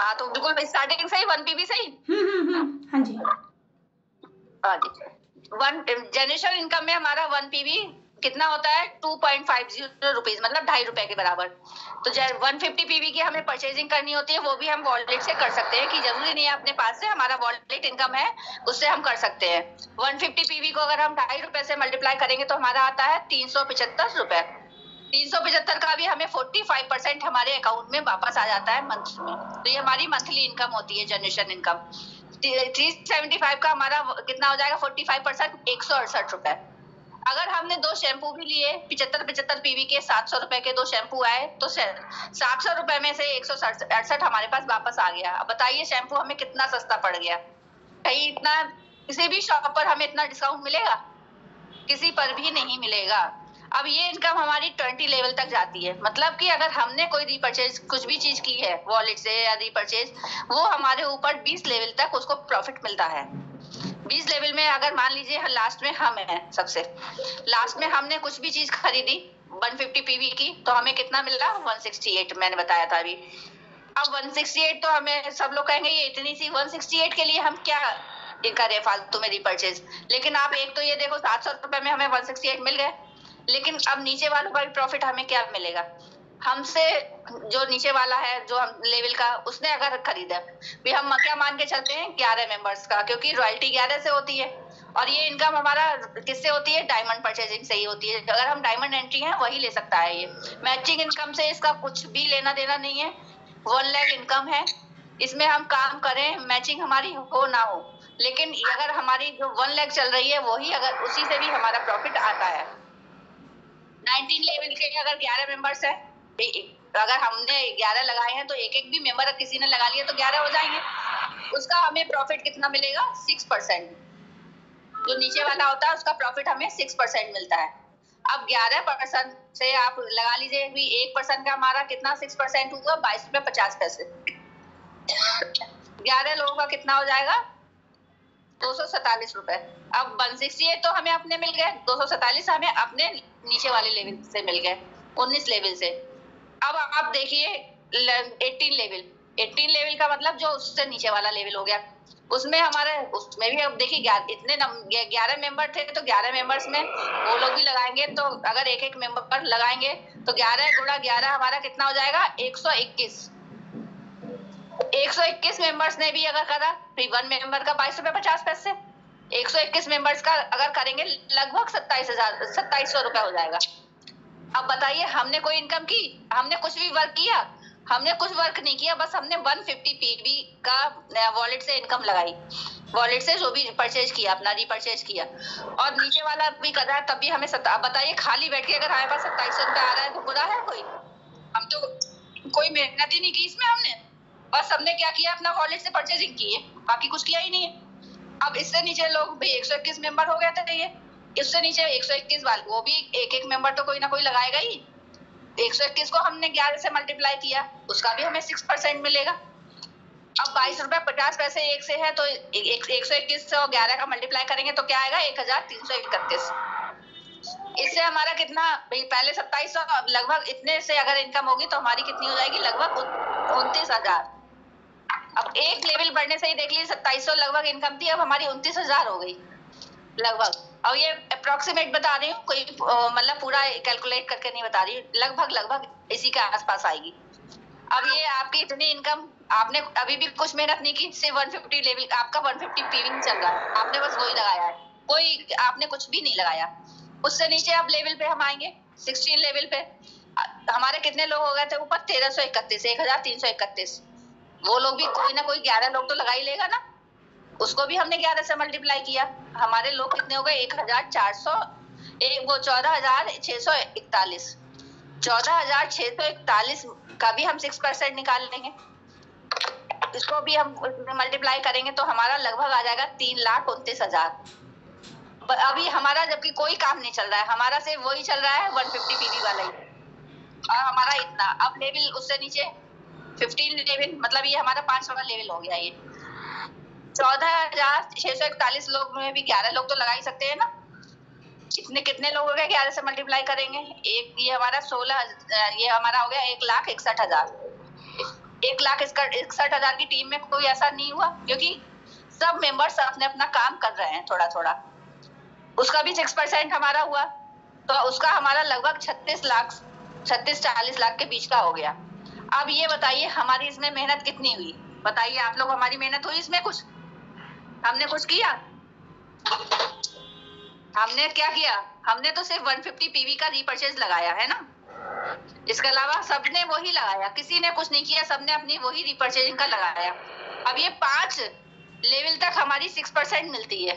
हाँ तो बिल्कुल स्टार्टिंग से ही 1 पीवी से ही। हाँ जी। हाँ जी। जनरेशन इनकम में हमारा 1 पीवी कितना होता है 2.50 रुपीज, मतलब ₹2.50 के बराबर। तो 150 पीवी की हमें परचेजिंग करनी होती है, वो भी हम वॉलेट से कर सकते हैं, कि जरूरी नहीं है अपने पास से, हमारा वॉलेट इनकम है उससे हम कर सकते हैं। 150 पीवी को अगर हम ₹2.50 से मल्टीप्लाई करेंगे तो हमारा आता है 375 रुपए। 375 का भी हमें 45% हमारे अकाउंट में वापस आ जाता है मंथ में। तो ये हमारी मंथली इनकम होती है, जनरेशन इनकम। 375 का हमारा कितना हो जाएगा 45%, 168 रुपए। अगर हमने 2 शैम्पू भी लिए 75 पीवी के, 700 रुपए के 2 शैम्पू आए, तो 700 रुपए में से 168 हमारे पास वापस आ गया। अब बताइए शैम्पू हमें कितना सस्ता पड़ गया। कहीं इतना किसी भी शॉप पर हमें इतना डिस्काउंट मिलेगा? किसी पर भी नहीं मिलेगा। अब ये इनकम हमारी 20 लेवल तक जाती है, मतलब कि अगर हमने कोई रीपरचेज कुछ भी चीज की है वॉलेट से या रीपरचेज, वो हमारे ऊपर 20 लेवल तक उसको प्रॉफिट मिलता है। 20 लेवल में अगर मान लीजिए लास्ट में हम हैं, सबसे लास्ट में हमने कुछ भी चीज खरीदी 150 पीवी की, तो हमें कितना मिल रहा 168, मैंने बताया था अभी। अब 168 तो हमें सब लोग कहेंगे ये इतनी सी 168 के लिए हम क्या करे फालतू में रीपरचेज। लेकिन आप एक तो ये देखो 700 रुपए में हमें 168 मिल गए, लेकिन अब नीचे वालों का भी प्रॉफिट हमें क्या मिलेगा? हमसे जो नीचे वाला है जो हम लेवल का, उसने अगर खरीदा भी, हम क्या मान के चलते हैं 11 मेंबर्स का, क्योंकि रॉयल्टी 11 से होती है। और ये इनकम हमारा किससे होती है? डायमंड परचेजिंग से ही होती है। अगर हम डायमंड एंट्री हैं वही ले सकता है। ये मैचिंग इनकम से इसका कुछ भी लेना देना नहीं है। 1 लाख इनकम है, इसमें हम काम करें, मैचिंग हमारी हो ना हो, लेकिन अगर हमारी जो 1 लाख चल रही है वही, अगर उसी से भी हमारा प्रॉफिट आता है। 19 लेवल के अगर 11 मेंबर्स है, अगर हमने 11 लगाए हैं तो एक एक भी मेंबर किसी ने लगा लिया तो 11 हो जाएंगे। उसका हमें प्रॉफिट कितना मिलेगा? 6%। जो नीचे वाला होता है उसका प्रॉफिट हमें 6% मिलता है। अब 11% से आप लगा लीजिए भी 1% का हमारा कितना 6% हुआ? 22 रुपए 50 पैसे। 11 लोगों का कितना हो जाएगा? 247 रुपए। अब 168 तो हमें अपने मिल गए, 247 हमें अपने नीचे वाले लेवल से मिल गए, 19 लेवल से। अब आप देखिए 18 लेवल का मतलब जो उससे नीचे वाला लेवल हो गया, उसमें हमारे उसमें भी अब देखिए इतने 11 मेंबर थे, तो 11 मेंबर्स में वो लोग भी लगाएंगे, तो अगर एक एक मेंबर पर लगाएंगे तो 11 गुणा 11 हमारा कितना हो जाएगा? 121। 121 मेंबर्स ने भी अगर करा, फिर 1 मेंबर का 22 रुपए 50 पैसे, 121 मेंबर्स का अगर करेंगे लगभग 2700 रुपए हो जाएगा। अब बताइए हमने कोई इनकम की? हमने कुछ भी वर्क किया? हमने कुछ वर्क नहीं किया, बस हमने 150 पीवी का वॉलेट से इनकम लगाई, वॉलेट से जो भी परचेज किया, अपना रीपरचेज किया, और नीचे वाला भी कर रहा है, तब भी हमें बताइए खाली बैठ के अगर हमारे पास 2700 रुपए आ रहा है तो बुरा है कोई? हम तो कोई मेहनत ही नहीं की इसमें हमने, और सबने क्या किया? अपना वॉलेट से परचेजिंग की है, बाकी कुछ किया ही नहीं है। अब इससे नीचे लोग भाई 121 मेंबर हो गए थे, ये इससे नीचे 121 वाले, वो भी एक एक मेंबर तो कोई ना कोई लगाएगा ही। 121 को हमने 11 से मल्टीप्लाई किया, उसका भी हमें 6% मिलेगा। अब 22 रुपए 50 पैसे एक से है, तो 121 से 11 का मल्टीप्लाई करेंगे तो क्या आएगा? 1331। इससे हमारा कितना भाई? पहले 2700 लगभग इतने से अगर इनकम होगी तो हमारी कितनी हो जाएगी? लगभग 29,000। अब एक लेवल बढ़ने से ही देख लीजिए 2700 लगभग इनकम थी, अब हमारी 29,000 हो गई लगभग। और ये अप्रोक्सीमेट बता रही हूँ, कोई मतलब पूरा कैलकुलेट करके नहीं बता रही, लगभग इसी के आसपास आएगी। अब ये आपकी इतनी इनकम, आपने अभी भी कुछ मेहनत नहीं की, सिर्फ 150 लेवल आपका 150 पीविंग चल रहा है, आपने बस वही लगाया है, कोई आपने कुछ भी नहीं लगाया। उससे नीचे अब लेवल पे हम आएंगे 16 लेवल पे, हमारे कितने लोग हो गए थे ऊपर? 1331, 1331। वो लोग भी कोई ना कोई 11 लोग तो लगा ही लेगा ना, उसको भी हमने 11 से मल्टीप्लाई किया, हमारे लोग कितने हो गए? 1400, वो 14,641। 14,641 का भी हम 6% निकाल लेंगे, इसको भी हम मल्टीप्लाई करेंगे तो हमारा लगभग आ जाएगा 3,29,000। अभी हमारा जबकि कोई काम नहीं चल रहा है, हमारा सिर्फ वही चल रहा है 150 पीवी वाला ही, और हमारा इतना। अब लेवल उससे नीचे 15 लेवल, मतलब ये हमारा 5वां लेवल हो गया। ये 14,641 लोग में भी 11 लोग तो लगा ही सकते हैं ना। कितने लोग हो गए? 11 से मल्टीप्लाई करेंगे, एक ये हमारा 16, ये हमारा हो गया 1,61,000। 1,61,000 की टीम में कोई ऐसा नहीं हुआ, क्योंकि सब मेंबर्स अपने अपना काम कर रहे हैं थोड़ा थोड़ा। उसका भी 6% हमारा हुआ, तो उसका हमारा लगभग 36-40 लाख के बीच का हो गया। अब ये बताइए हमारी इसमें मेहनत कितनी हुई, बताइए आप लोग, हमारी मेहनत हुई इसमें कुछ? हमने कुछ किया? हमने क्या किया? हमने तो सिर्फ 150 पीवी का रीपर्चेज लगाया है ना, इसके अलावा सबने वही लगाया, किसी ने कुछ नहीं किया, सबने अपनी वही रीपर्चेजिंग का लगाया। अब ये 5 लेवल तक हमारी 6% मिलती है।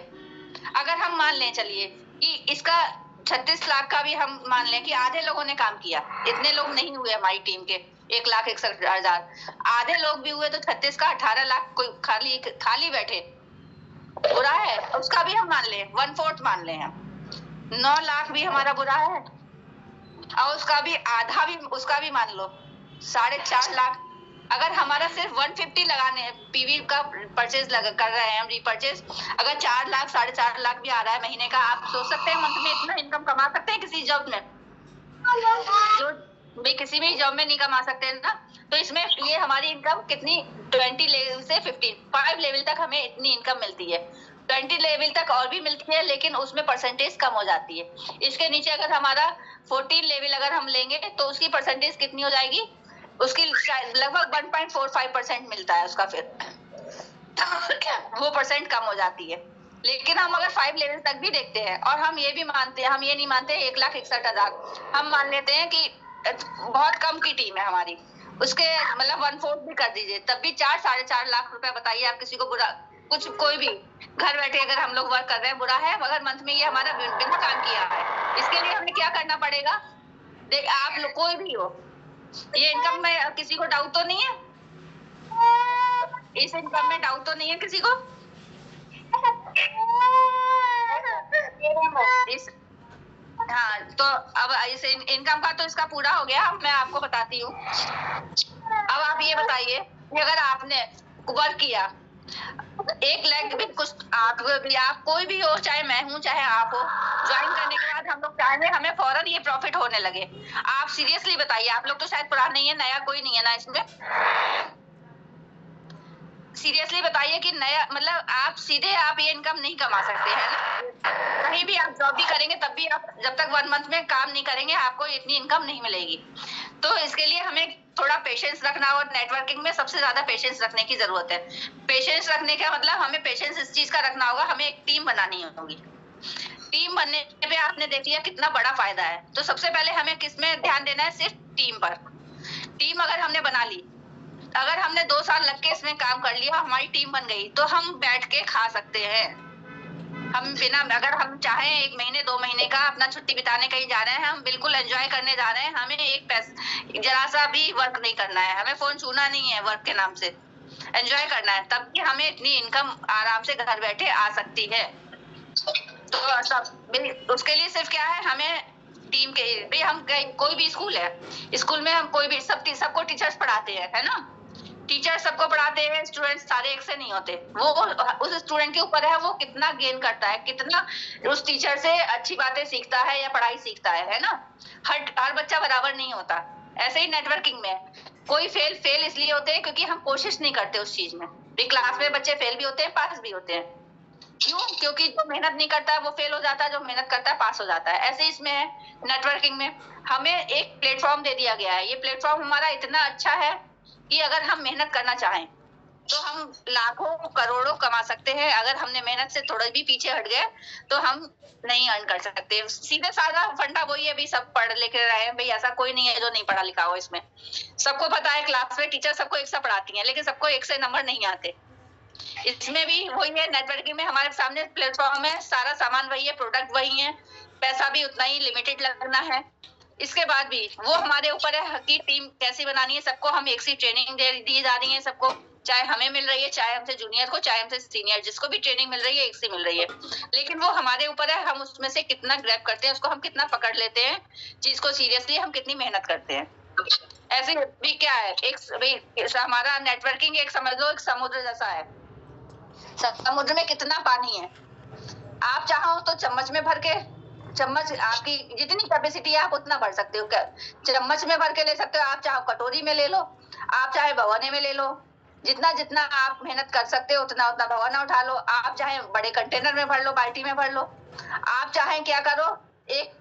अगर हम मान लें चलिए कि इसका 36 लाख का भी हम मान लें कि आधे लोगों ने काम किया, इतने लोग नहीं हुए हमारी टीम के 1,61,000, आधे लोग भी हुए तो 36 का 18 लाख कोई खाली बैठे, बुरा है? उसका भी हम मान लें 1/4 मान लें, हम 9 लाख भी हमारा बुरा है, और उसका भी आधा भी, उसका भी मान लो 4.5 लाख। अगर हमारा सिर्फ 150 लगाने पीवी का परचेज कर रहे हैं हम रीपरचेज, अगर 4 लाख 4.5 लाख भी आ रहा है महीने का, आप सोच सकते हैं मंथ में इतना इनकम कमा सकते हैं किसी जॉब में? जो भी किसी भी जॉब में नहीं कमा सकते ना। तो इसमें ये हमारी इनकम कितनी, 20 लेवल से 55 लेवल तक हमें इतनी इनकम मिलती है। 20 लेवल तक और भी मिलती है, लेकिन उसमें परसेंटेज कम हो जाती है। इसके नीचे अगर हमारा 14 लेवल अगर हम लेंगे तो उसकी परसेंटेज कितनी हो जाएगी, उसकी लगभग 1.45% मिलता है उसका, फिर वो परसेंट कम हो जाती है। लेकिन हम अगर 5 लेवल तक भी देखते हैं, और हम ये भी मानते हैं, हम ये नहीं मानते 1,61,000, हम मान लेते हैं कि बहुत कम की टीम है हमारी, उसके मतलब 1/4 भी कर दीजिए, तब भी 4-4.5 लाख रुपए। बताइए आप किसी को बुरा, कुछ कोई भी घर बैठे अगर हम लोग वर्क कर रहे हैं बुरा है, मगर मंथ में ये हमारा बिना काम किया है। इसके लिए हमें क्या करना पड़ेगा? देख आप लोग कोई भी हो, ये इनकम में किसी को डाउट तो नहीं है? इस इनकम में डाउट तो नहीं है किसी को? हाँ, तो अब इस इनकम का तो इसका पूरा हो गया, मैं आपको बताती हूँ। अब आप ये बताइए कि अगर आपने वर्क किया 1 लाख भी, कुछ आप कोई भी हो, चाहे मैं हूँ चाहे आप हो, ज्वाइन करने के बाद हम लोग चाहेंगे हमें फौरन ये प्रॉफिट होने लगे। आप सीरियसली बताइए, आप लोग तो शायद पुराने ही है, नया कोई नहीं है ना इसमें? सीरियसली बताइए कि नया मतलब आप सीधे आप ये इनकम नहीं कमा सकते हैं ना। कहीं भी आप जॉब भी करेंगे तब भी आप जब तक 1 मंथ में काम नहीं करेंगे आपको इतनी इनकम नहीं मिलेगी। तो इसके लिए हमें थोड़ा पेशेंस रखना, और नेटवर्किंग में सबसे ज्यादा पेशेंस रखने की जरूरत है। पेशेंस रखने का मतलब हमें पेशेंस इस चीज का रखना होगा, हमें एक टीम बनानी होगी। टीम बनने पे आपने देख लिया कितना बड़ा फायदा है। तो सबसे पहले हमें किसमें ध्यान देना है? सिर्फ टीम पर। टीम अगर हमने बना ली, अगर हमने 2 साल लग के इसमें काम कर लिया, हमारी टीम बन गई, तो हम बैठ के खा सकते हैं। हम बिना, अगर हम चाहें 1 महीने 2 महीने का अपना छुट्टी बिताने कहीं जा रहे हैं, हम बिल्कुल एंजॉय करने जा रहे हैं, हमें एक पैसा जरा सा भी वर्क नहीं करना है, हमें फोन छूना नहीं है, वर्क के नाम से एंजॉय करना है, तब भी हमें इतनी इनकम आराम से घर बैठे आ सकती है। तो सब उसके लिए सिर्फ क्या है, हमें टीम के भी, हम कोई भी स्कूल है, स्कूल में हम कोई भी सबको टीचर्स पढ़ाते हैं, है ना? टीचर सबको पढ़ाते हैं, स्टूडेंट्स सारे एक से नहीं होते। वो उस स्टूडेंट के ऊपर है, वो कितना गेन करता है, कितना उस टीचर से अच्छी बातें सीखता है या पढ़ाई सीखता है ना? हर बच्चा बराबर नहीं होता। ऐसे ही नेटवर्किंग में कोई फेल इसलिए होते हैं क्योंकि हम कोशिश नहीं करते उस चीज में। क्लास में बच्चे फेल भी होते हैं, पास भी होते हैं। क्यों? क्योंकि जो मेहनत नहीं करता है वो फेल हो जाता है, जो मेहनत करता है पास हो जाता है। ऐसे इसमें है नेटवर्किंग में, हमें एक प्लेटफॉर्म दे दिया गया है। ये प्लेटफॉर्म हमारा इतना अच्छा है कि अगर हम मेहनत करना चाहें तो हम लाखों करोड़ों कमा सकते हैं। अगर हमने मेहनत से थोड़ा भी पीछे हट गए तो हम नहीं अर्न कर सकते। सीधे साधा फंडा वही है, भाई सब पढ़ लिख रहे हैं, भाई ऐसा कोई नहीं है जो नहीं पढ़ा लिखा हो। इसमें सबको पता है, क्लास में टीचर सबको एक सा पढ़ाती हैं, लेकिन सबको एक से नंबर नहीं आते। इसमें भी वही है, नेटवर्किंग में हमारे सामने प्लेटफॉर्म है, सारा सामान वही है, प्रोडक्ट वही है, पैसा भी उतना ही लिमिटेड लगना है। इसके बाद भी वो हमारे ऊपर है कि टीम कैसी बनानी है। सबको हम एक सी ट्रेनिंग दी जा रही है सबको, चाहे हमें मिल रही है, चाहे हमसे जूनियर को, चाहे हमसे सीनियर, जिसको भी ट्रेनिंग मिल रही है एक सी मिल रही है। लेकिन वो हमारे ऊपर है, हम उसमें से कितना ग्रैब करते हैं, उसको हम कितना पकड़ लेते हैं, चीज को सीरियसली हम कितनी मेहनत करते हैं। ऐसे भी क्या है, एक हमारा नेटवर्किंग एक समझ लो एक समुद्र जैसा है। समुद्र में कितना पानी है, आप चाहो तो चम्मच में भर के, चम्मच आपकी जितनी कैपेसिटी है आप उतना भर सकते हो, चम्मच में भर के ले सकते हो, आप चाहो कटोरी में ले लो, आप चाहे भगोने में ले लो, जितना जितना आप मेहनत कर सकते हो उतना उतना भगोना उठा लो। आप चाहे बड़े कंटेनर में भर लो, बाल्टी में भर लो। आप चाहे क्या करो, एक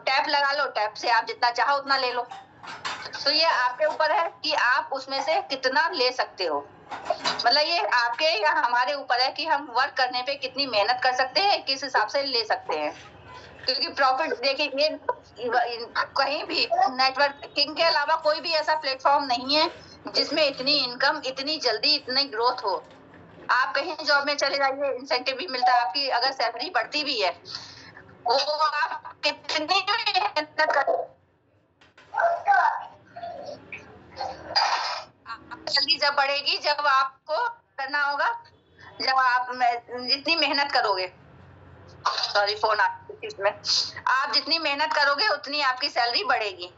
टैप लगा लो, टैप से आप जितना चाहो उतना ले लो। तो ये आपके ऊपर है कि आप उसमें से कितना ले सकते हो। मतलब ये आपके या हमारे ऊपर है कि हम वर्क करने पे कितनी मेहनत कर सकते हैं, किस हिसाब से ले सकते हैं। क्योंकि प्रॉफिट देखिए, ये कहीं भी नेटवर्किंग के अलावा कोई भी ऐसा प्लेटफॉर्म नहीं है जिसमें इतनी इनकम इतनी जल्दी इतनी ग्रोथ हो। आप कहीं जॉब में चले जाइए, इंसेंटिव भी मिलता है, आपकी अगर सैलरी बढ़ती भी है, वो आप कितनी मेहनत कर, जल्दी जब बढ़ेगी जब आपको करना होगा, जब आप जितनी मेहनत करोगे, सॉरी फोन इसमें, आप जितनी मेहनत करोगे उतनी आपकी सैलरी बढ़ेगी।